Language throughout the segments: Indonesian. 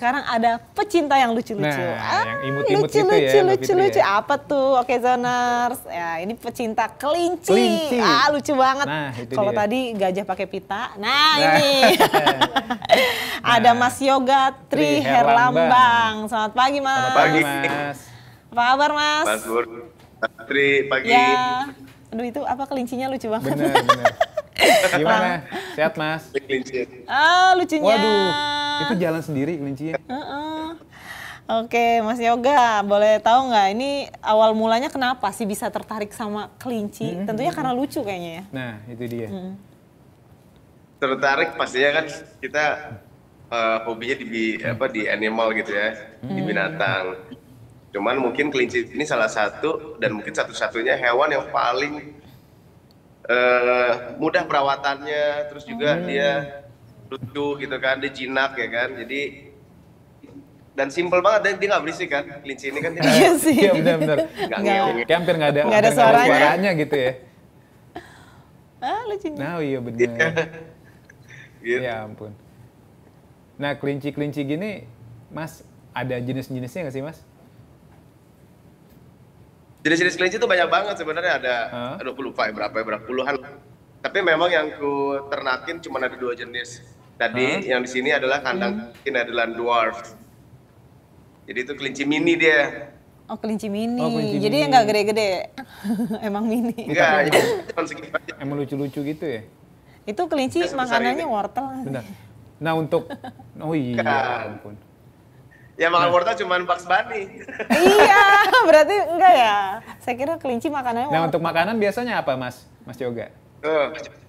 sekarang ada pecinta yang lucu-lucu. Nah, yang imut-imut gitu ya. Lucu-lucu. Ya? Apa tuh? Oke, Zoners. Ya, ini pecinta kelinci. Lucu banget. Nah, kalau tadi gajah pakai pita. Nah, ini. Ada Mas Yoga Tri Herlambang. Selamat pagi, Mas. Selamat pagi, Mas. Apa kabar, Mas? Mas Bur. Tri, pagi. Ya. Aduh, itu apa kelincinya lucu banget. Bener. Gimana? Sehat, Mas? Kelinci. Lucunya. Waduh, itu jalan sendiri kelincinya. Oke, Mas Yoga, boleh tahu nggak ini awal mulanya kenapa sih bisa tertarik sama kelinci? Tentunya karena lucu kayaknya ya. Nah, itu dia. Tertarik pastinya kan kita hobinya di animal gitu ya, di binatang. Cuman mungkin kelinci ini salah satu dan mungkin satu-satunya hewan yang paling mudah perawatannya, terus juga dia lucu gitu kan, dia jinak ya kan, jadi dan simpel banget, dia nggak berisik kan, kelinci ini kan. Iya sih. Iya benar-benar. Kayak hampir nggak ada suaranya gitu ya. Lucunya. Nah iya benar. Gitu. Ya ampun. Nah kelinci-kelinci gini, Mas ada jenis-jenisnya nggak sih Mas? Jenis-jenis kelinci itu banyak banget sebenarnya, ada, aduh aku lupa ya berapa puluhan. Tapi memang yang ku ternakin cuma ada 2 jenis. Tadi yang di sini adalah kandang Netherland Dwarf. Jadi itu kelinci mini dia. Oh kelinci mini. Kelinci jadi mini. nggak gede-gede, emang mini. Enggak, cuma segitu aja. Emang lucu-lucu gitu ya? Itu kelinci makanannya wortel. Benar. Nah untuk, oh iya ampun. Ya makan wortel cuma Bugs Bunny. Iya, berarti enggak ya? Saya kira kelinci makanannya wortel. Nah untuk makanan biasanya apa Mas Yoga?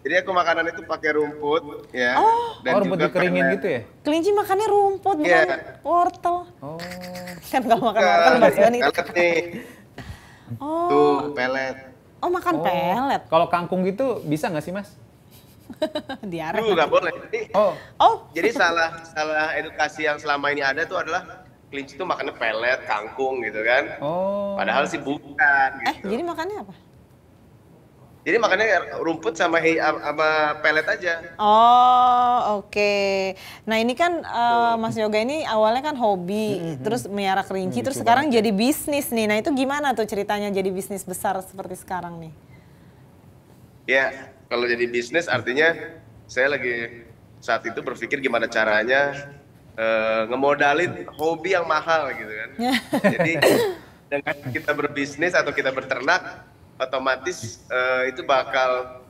Jadi aku makanan itu pakai rumput ya. Dan rumput dikeringin gitu ya? Kelinci makannya rumput bukan wortel. Oh. Kan kalau makan wortel Bugs Bunny itu. Pelet nih. Tuh, pelet. Oh makan pelet. Kalau kangkung gitu bisa nggak sih Mas? Diare. Nggak boleh. Jadi salah edukasi yang selama ini ada tuh adalah kelinci tuh makannya pelet, kangkung gitu kan. Padahal sih bukan gitu. Jadi makannya apa? Jadi makannya rumput sama pelet aja. Oh, oke. Nah, ini kan Mas Yoga ini awalnya kan hobi, terus melihara kelinci, terus sekarang jadi bisnis nih. Nah, itu gimana tuh ceritanya jadi bisnis besar seperti sekarang nih? Ya, kalau jadi bisnis artinya saya lagi saat itu berpikir gimana caranya ngemodalin hobi yang mahal gitu kan. Jadi dengan kita berbisnis atau kita berternak, otomatis itu bakal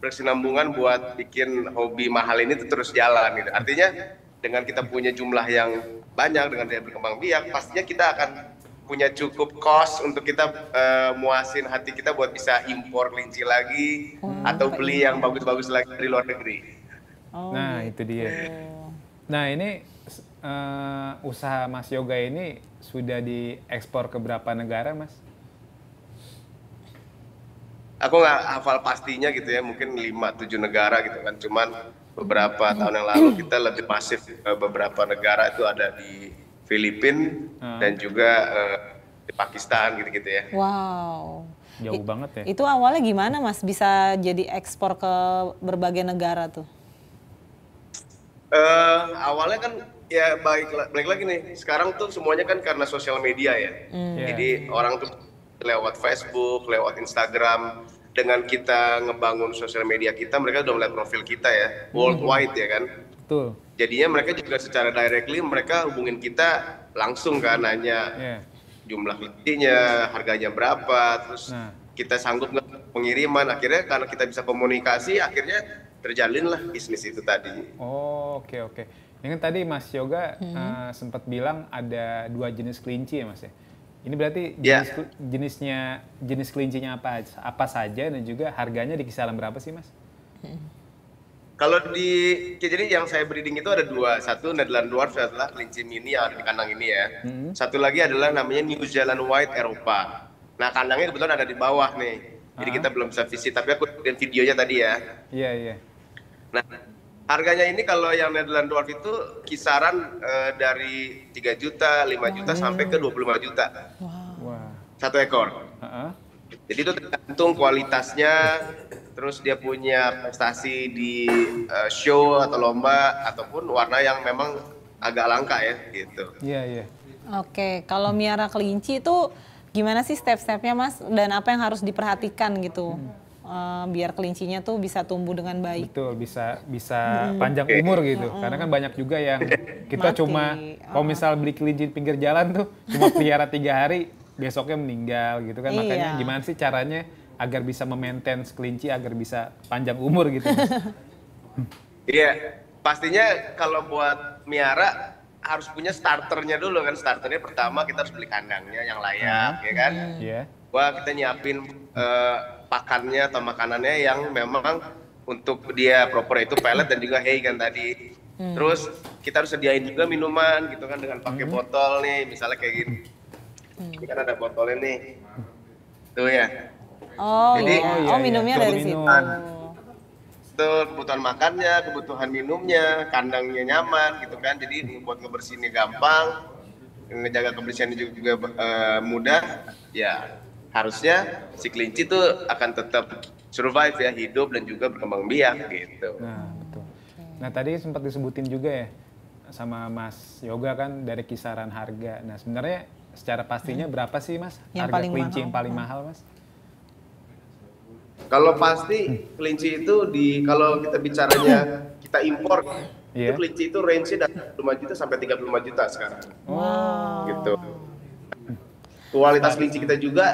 berkesinambungan buat bikin hobi mahal ini terus jalan gitu. Artinya dengan kita punya jumlah yang banyak, dengan dia berkembang biak, pastinya kita akan punya cukup cost untuk kita muasin hati kita buat bisa impor kelinci lagi atau beli yang bagus-bagus lagi dari luar negeri. Nah itu dia. Nah ini usaha Mas Yoga ini sudah diekspor ke berapa negara Mas? Aku nggak hafal pastinya gitu ya, mungkin 5-7 negara gitu kan. Cuman beberapa tahun yang lalu kita lebih masif beberapa negara, itu ada di Filipina dan juga di Pakistan gitu-gitu ya. Wow. Jauh banget ya. Itu awalnya gimana Mas bisa jadi ekspor ke berbagai negara tuh? Awalnya kan ya balik lagi nih, sekarang tuh semuanya kan karena sosial media ya. Jadi orang tuh lewat Facebook, lewat Instagram, dengan kita ngebangun sosial media kita, mereka udah melihat profil kita ya, worldwide ya kan. Betul. Jadinya mereka juga secara directly mereka hubungin kita langsung kan, nanya jumlah kelincinya, harganya berapa, terus kita sanggup nggak pengiriman. Akhirnya karena kita bisa komunikasi, akhirnya terjalinlah bisnis itu tadi. Oke. Ini kan tadi Mas Yoga sempat bilang ada 2 jenis kelinci ya Mas ya? Ini berarti jenis kelincinya apa saja dan juga harganya di kisaran berapa sih Mas? Kalau jadi yang saya breeding itu ada 2, satu Netherland Dwarf adalah kelinci mini yang ada di kandang ini ya. Satu lagi adalah namanya New Zealand White Eropa. Nah kandangnya kebetulan ada di bawah nih, jadi kita belum bisa visit, tapi aku lihat videonya tadi ya. Iya. Nah harganya ini kalau yang Netherland Dwarf itu kisaran dari 3 juta, 5 juta sampai ke 25 juta. Satu ekor. Jadi itu tergantung kualitasnya, terus dia punya prestasi di show atau lomba, ataupun warna yang memang agak langka ya gitu. Iya, iya. Oke, kalau miara kelinci itu gimana sih step-stepnya Mas? Dan apa yang harus diperhatikan gitu? Biar kelincinya tuh bisa tumbuh dengan baik. Betul, bisa panjang umur gitu. Karena kan banyak juga yang kita Mati. cuma kalau misal beli kelinci di pinggir jalan tuh cuma pelihara 3 hari, besoknya meninggal gitu kan. Makanya Iya. gimana sih caranya agar bisa memaintain kelinci agar bisa panjang umur gitu, Mas? Iya, pastinya kalau buat miara harus punya starternya dulu kan. Starternya pertama kita harus beli kandangnya yang layak, ya kan. Iya. Wah, kita nyiapin pakannya atau makanannya yang memang untuk dia proper, itu pellet dan juga hay kan tadi. Terus kita harus sediain juga minuman gitu kan dengan pakai botol nih, misalnya kayak gini. Ini kan ada botolnya nih. Tuh ya. Oh Jadi- iya, Oh, iya, oh iya. minumnya Minum. dari situ. Itu kebutuhan makannya, kebutuhan minumnya, kandangnya nyaman gitu kan. Jadi buat ngebersihinnya gampang, ngejaga kebersihannya juga mudah. Ya harusnya si kelinci tuh akan tetap survive ya, hidup dan juga berkembang biak gitu. Nah, betul. Nah, tadi sempat disebutin juga ya sama Mas Yoga kan dari kisaran harga. Nah, sebenarnya secara pastinya berapa sih, Mas? Yang harga paling kelinci mahal. yang paling mahal, Mas? Kalau pasti kelinci itu kalau kita bicaranya kita impor, itu Iya. kelinci itu range-nya dari 5 juta sampai 35 juta sekarang. Wow. Gitu. Kualitas kelinci kita juga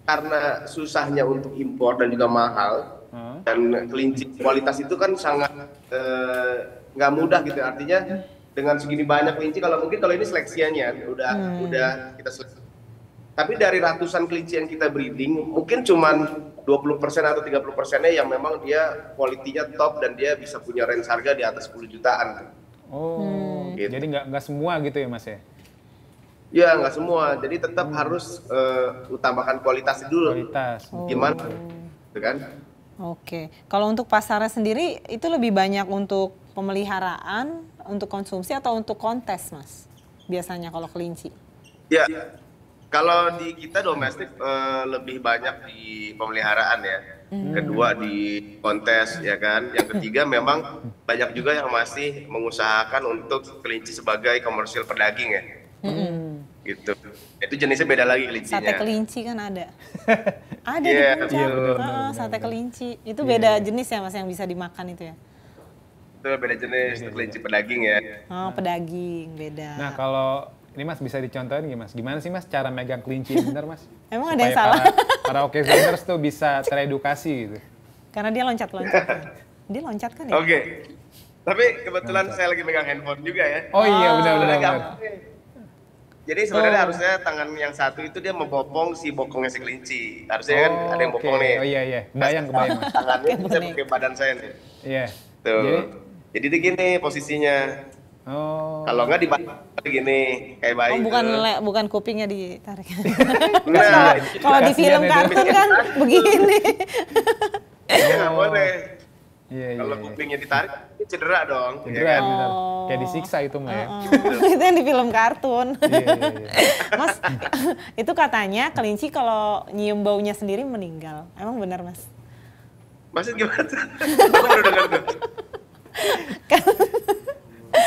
karena susahnya untuk impor dan juga mahal, dan kelinci kualitas itu kan sangat nggak mudah gitu. Artinya dengan segini banyak kelinci, kalau ini seleksiannya udah kita seleksi. Tapi dari ratusan kelinci yang kita breeding, mungkin cuman 20% atau 30%-nya yang memang dia kualitinya top dan dia bisa punya range harga di atas 10 jutaan. Oh, Gitu. jadi nggak semua gitu ya, Mas ya? Ya nggak semua, jadi tetap harus utamakan kualitas dulu. Kualitas. Gimana? Gitu kan? Oke, kalau untuk pasarnya sendiri itu lebih banyak untuk pemeliharaan, untuk konsumsi atau untuk kontes, Mas? Biasanya kalau kelinci. Ya, kalau di kita domestik lebih banyak di pemeliharaan ya. Kedua di kontes ya kan. Yang ketiga memang banyak juga yang masih mengusahakan untuk kelinci sebagai komersil pedaging ya. Gitu. Itu jenisnya beda lagi kelincinya. Sate kelinci kan ada. Ada Iya, di Puncak. iya, Heeh, sate kelinci. Itu beda jenis ya, Mas, yang bisa dimakan itu ya? Itu beda jenis, itu kelinci pedaging ya. Oh, pedaging, beda. Nah, kalau ini Mas bisa dicontohin gimana, Mas? Gimana sih, Mas, cara megang kelinci yang benar, Mas? Emang ada yang Supaya salah? Para occasioners tuh bisa teredukasi gitu. Karena dia loncat-loncat. Dia loncat kan ya? Oke. Tapi kebetulan saya lagi megang handphone juga ya. Oh iya, benar. Gampang. Jadi sebenarnya harusnya tangan yang satu itu dia membopong si bokongnya si kelinci. Harusnya kan ada yang bopong nih. Oh iya. Kebayang, Mas. Tangannya bisa pakai badan saya nih. Iya. Tuh. Jadi dia gini posisinya. Oh. Kalau nggak dibalik gini kayak bayi. Oh, bukan kupingnya ditarik. Nah, Kalau di Kasihan film itu. kartun kan begini. ya nggak boleh. Iya. Kalau kupingnya ditarik, itu cedera dong. Cedera, ya kan? benar. Kayak disiksa itu mah ya. Itu yang di film kartun. Iya. Mas, itu katanya kelinci kalau nyium baunya sendiri meninggal. Emang benar, Mas? Maksud gimana tuh? Aku baru dengar tuh.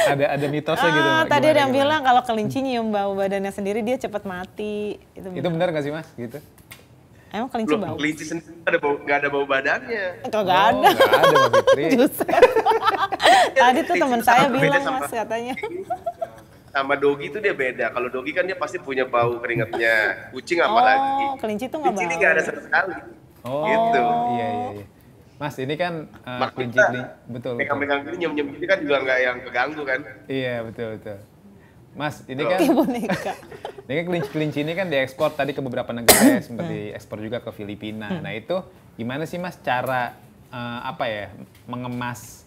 Ada mitosnya gitu. Mas. Tadi ada yang Gimana? bilang kalau kelinci nyium bau badannya sendiri dia cepat mati. Itu benar nggak sih, Mas? Gitu. Emang kelinci Loh, bau? kelinci sendiri nggak ada bau badannya. Kok nggak ada? Nggak ada, Mbak Fitri. Justru. Tadi tuh Kelinci teman itu saya sangat berbeda bilang, sama- Mas, katanya. Sama dogi itu dia beda. Kalau dogi kan dia pasti punya bau keringatnya. Kucing apalagi. Oh, kelinci tuh nggak Kelinci ini bau. nggak ada sama sekali. Oh, Gitu. Iya. Mas, ini kan Makanya kelinci. Betul. Megang-megang ini nyem-nyem ini kan juga nggak yang keganggu kan. Iya, betul. Mas, ini kan Kayak boneka. ini kan kelinci ini kan diekspor tadi ke beberapa negara ya, sempat diekspor juga ke Filipina. Nah, itu gimana sih, Mas, cara mengemas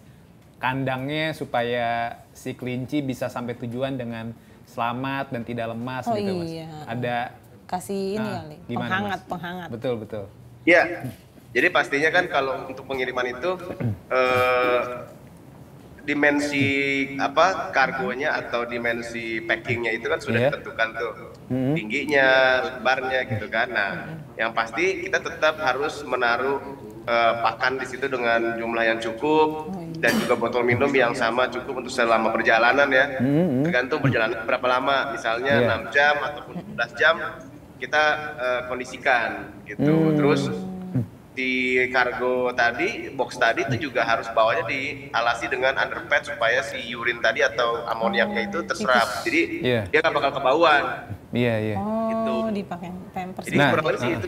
kandangnya supaya si kelinci bisa sampai tujuan dengan selamat dan tidak lemas Oh, gitu, Mas. iya. Ada Kasih ini kali, gimana, Mas? penghangat. Betul. Iya. Jadi pastinya kan kalau untuk pengiriman itu dimensi apa kargonya atau dimensi packingnya itu kan sudah ditentukan tuh tingginya, lebarnya gitu kan. Nah, yang pasti kita tetap harus menaruh pakan di situ dengan jumlah yang cukup dan juga botol minum yang sama cukup untuk selama perjalanan ya. Tergantung perjalanan berapa lama, misalnya 6 jam ataupun 11 jam kita kondisikan gitu. Terus di kargo tadi, box tadi itu juga harus bawahnya dialasi dengan underpad supaya si urin tadi atau amoniaknya itu terserap. Jadi dia nggak bakal kebauan. Iya. Gitu. Dipakai pampers. Jadi kurang lebih sih itu.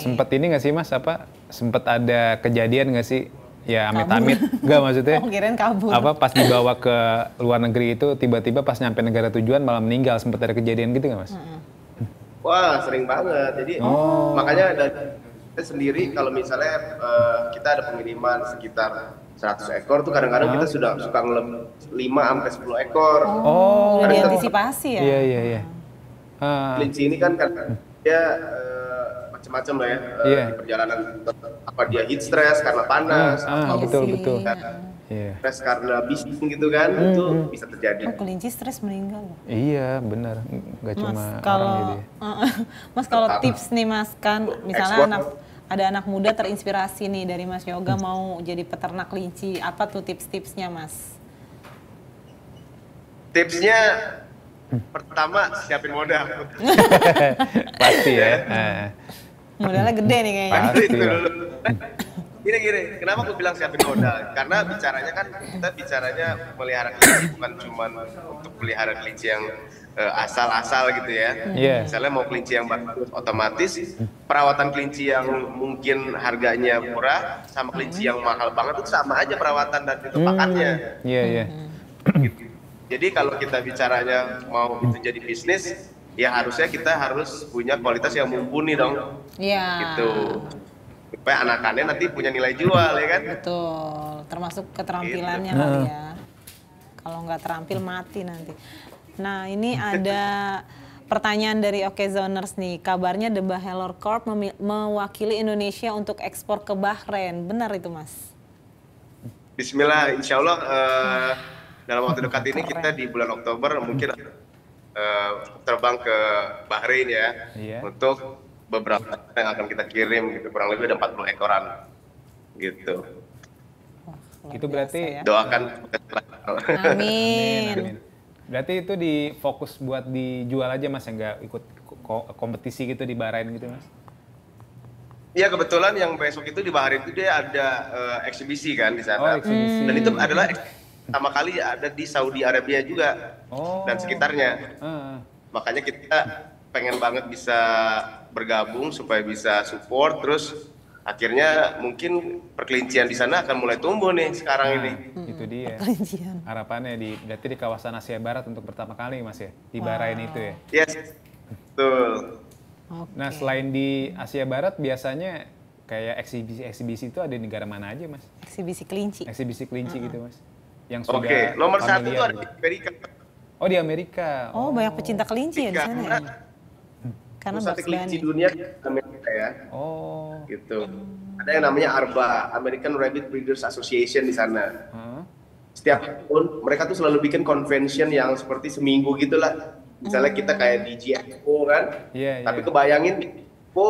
Sempet ini nggak sih Mas, sempet ada kejadian nggak sih? Ya amit-amit, nggak maksudnya? Kirain kabur. Pas dibawa ke luar negeri itu tiba-tiba pas nyampe negara tujuan malah meninggal, sempet ada kejadian gitu nggak Mas? Wah sering banget. Jadi makanya kita sendiri kalau misalnya kita ada pengiriman sekitar 100 ekor tuh kadang-kadang kita suka 5 sampai 10 ekor. Udah diantisipasi ya? Iya. Kelinci ini kan dia macam-macam lah ya di perjalanan, apa dia heat stress karena panas, betul. Stres karena bising gitu kan, itu bisa terjadi. Kelinci stres meninggal. Iya benar, nggak cuma kalau, orang jadi. Mas kalau tips nih Mas, kan misalnya ada anak muda terinspirasi nih dari Mas Yoga mau jadi peternak kelinci, apa tuh tips-tipsnya Mas? Tipsnya pertama siapin modal. Pasti ya. Modalnya gede nih kayaknya. Pasti Gini, kenapa aku bilang siapin modal? Karena kita bicaranya melihara kelinci bukan cuma untuk pelihara kelinci yang asal-asal gitu ya. Misalnya mau kelinci yang bagus, otomatis perawatan kelinci yang mungkin harganya murah sama kelinci yang mahal banget itu sama aja perawatan dan itu pakannya. Iya. Jadi kalau kita bicaranya mau itu jadi bisnis, ya harusnya kita harus punya kualitas yang mumpuni dong. Iya. Gitu. Supaya anakannya nanti punya nilai jual ya kan? Betul, termasuk keterampilannya kali ya. Kalau nggak terampil mati nanti. Nah ini ada pertanyaan dari Okezoners nih. Kabarnya The Bahelor Corp mewakili Indonesia untuk ekspor ke Bahrain. Benar itu Mas? Bismillah, insya Allah dalam waktu dekat ini kita di bulan Oktober mungkin terbang ke Bahrain ya. Untuk beberapa yang akan kita kirim gitu, kurang lebih ada 40 ekoran gitu. Itu berarti ya. Doakan. Amin. Berarti itu fokus buat dijual aja Mas, ya nggak ikut kompetisi gitu di Bahrain gitu Mas? Iya kebetulan yang besok itu di Bahrain itu dia ada eksibisi kan di sana. Eksibisi. Dan itu adalah pertama kali ada di Saudi Arabia juga dan sekitarnya. Makanya kita pengen banget bisa bergabung supaya bisa support, terus akhirnya mungkin perkelincian di sana akan mulai tumbuh nih sekarang ini. Itu dia. Harapannya berarti di kawasan Asia Barat untuk pertama kali Mas ya, di Bahrain itu ya. Yes, betul. Nah selain di Asia Barat biasanya kayak eksibisi itu ada di negara mana aja Mas? Eksibisi kelinci. Eksibisi kelinci gitu Mas. Yang sudah Oke, nomor 1 itu ada di Amerika. Oh di Amerika. Oh banyak pecinta kelinci ya di sana ya? Karena pusat kelinci dunia Amerika ya. Gitu. Ada yang namanya ARBA, American Rabbit Breeders Association di sana. Setiap tahun mereka tuh selalu bikin convention yang seperti seminggu gitulah. Misalnya kita kayak di GXPO kan. Tapi kebayangin GXPO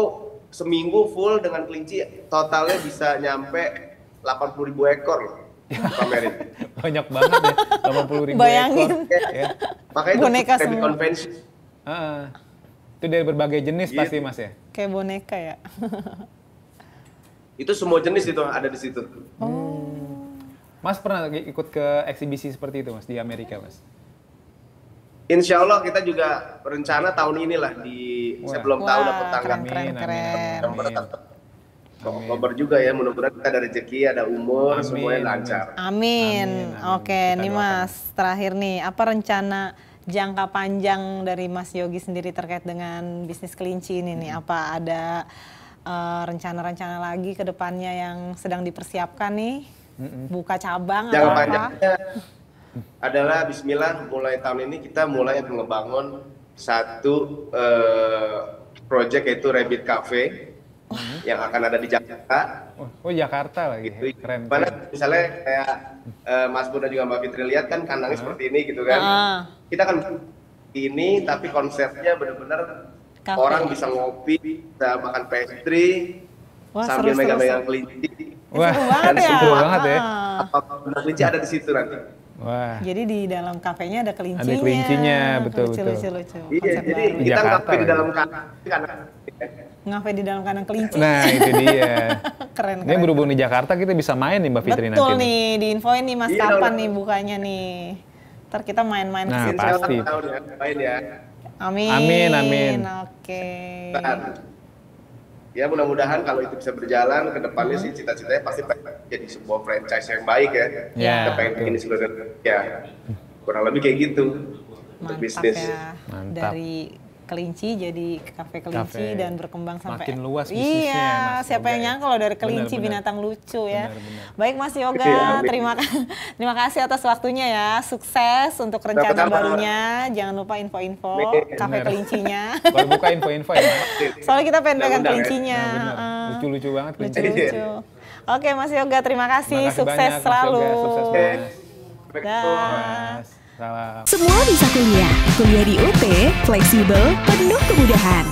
seminggu full dengan kelinci totalnya bisa nyampe 80.000 ekor loh. Pamerin. Banyak banget ya, 80.000 bayangin. ekor. Ya. Makanya boneka itu semua. convention. Itu dari berbagai jenis pasti Mas ya? Kayak boneka ya? Itu semua jenis itu ada di situ. Mas pernah ikut ke eksibisi seperti itu Mas di Amerika Mas? Insya Allah kita juga rencana tahun inilah saya belum tahu dapat tanggal. Keren. Oktober juga ya, mudah-mudahan kita ada rezeki, ada umur, semuanya lancar. Amin. Oke, nih Mas, terakhir nih, apa rencana jangka panjang dari Mas Yogi sendiri terkait dengan bisnis kelinci ini nih? Apa ada rencana-rencana lagi ke depannya yang sedang dipersiapkan nih? Buka cabang jangka atau apa? panjangnya adalah Bismillah, mulai tahun ini kita mulai ngebangun satu project yaitu Rabbit Cafe yang akan ada di Jakarta. Oh Jakarta lagi, Gitu. keren. Mana misalnya kayak Mas Bun dan juga Mbak Fitri lihat kan kandangnya seperti ini gitu kan. Kita kan ini tapi konsepnya benar-benar Cafe. orang bisa ngopi, bisa makan pastry, Wah, sambil seru, megang-megang seru. kelinci. Wah, Seru banget ya. seru banget ya. Apa kelinci ada di situ nanti. Wah. Jadi di dalam kafenya ada kelincinya. Ada kelincinya, betul, lucu, betul. Lucu, lucu. Iya, Konsep jadi baru. kita Jakarta ngapain di lagi. dalam kandang. Ngafe di dalam kandang kelinci. Nah itu dia. Keren, Ini keren. berhubung di Jakarta kita bisa main nih Mbak Fitri Betul nanti. nih, diinfoin nih Mas Iya, kapan dong. nih bukanya nih. Ntar kita main-main Nah, ke situ. pasti. Tahun ya, main ya. Amin. Amin, amin. Oke. Bentar. Ya mudah-mudahan kalau itu bisa berjalan ke depannya sih cita-citanya pasti pengen jadi sebuah franchise yang baik ya. Ya, Kita pengen betul. bikin di seluruh ya. Kurang lebih kayak gitu untuk Mantap bisnis. ya. Mantap. Dari kelinci jadi kafe kelinci Kafe. dan berkembang sampai Makin luas bisnisnya, Iya, Mas siapa Yoga yang ya. nyangka kalau dari kelinci Benar, benar. binatang lucu ya. Benar, benar. Baik Mas Yoga, Iya, amin. terima kasih atas waktunya ya. Sukses untuk rencana Sama-sama. barunya. Jangan lupa info-info Amin. kafe Benar. kelincinya. Kalau buka info-info ya. Soalnya kita pengen pegang Undang-undang ya. kelincinya. Nah, benar. Heeh. Lucu-lucu banget kelinci. Lucu-lucu. Oke Mas Yoga, terima kasih. Terima kasih Sukses banyak, Mas selalu. Yoga. Sukses Mas. Dah. Mas. Salam. Semua bisa kuliah. Kuliah di UT, fleksibel, penuh kemudahan.